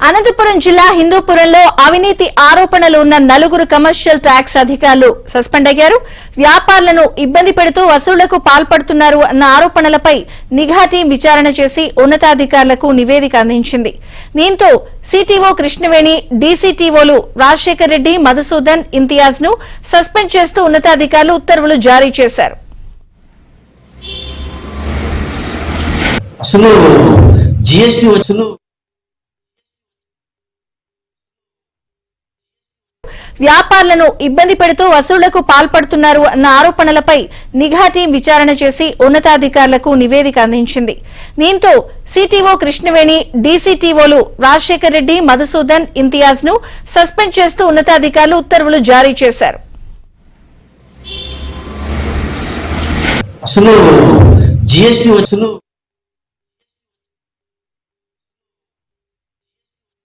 అనంతపురం జిల్లా హిందూపురంలో అవినీతి ఆరోపణలు ఉన్న నలుగురు కమర్షియల్ ట్యాక్స్ అధికారులు సస్పెండ్ అయ్యారు. వ్యాపారులను ఇబ్బంది పెడుతూ వసూళ్లకు పాల్పడుతున్నారు అన్న ఆరోపణలపై నిఘా టీం విచారణ చేసి ఉన్నతాధికారులకు నివేదిక అందించింది. దీంతో సిటీఓ కృష్ణవేణి, డీసీటీఓలు రాజశేఖర్ రెడ్డి, మధుసూదన్, ఇంతియాజ్ ను సస్పెండ్ చేస్తూ ఉన్నతాధికారులు ఉత్తర్వులు జారీ చేశారు. అసలు జీఎస్టీ వచ్చును వ్యాపారులను ఇబ్బంది పెడుతూ వసూళ్లకు పాల్పడుతున్నారు అన్న ఆరోపణలపై నిఘా టీం విచారణ చేసి ఉన్నతాధికారులకు నివేదిక అందించింది. దీంతో సిటీఓ కృష్ణవేణి, డీసీటీఓలు రాజశేఖర్ రెడ్డి, మధుసూదన్, ఇంతియాజ్ ను సస్పెండ్ చేస్తూ ఉన్నతాధికారులు ఉత్తర్వులు జారీ చేశారు. అసలు జీఎస్టీ వచ్చును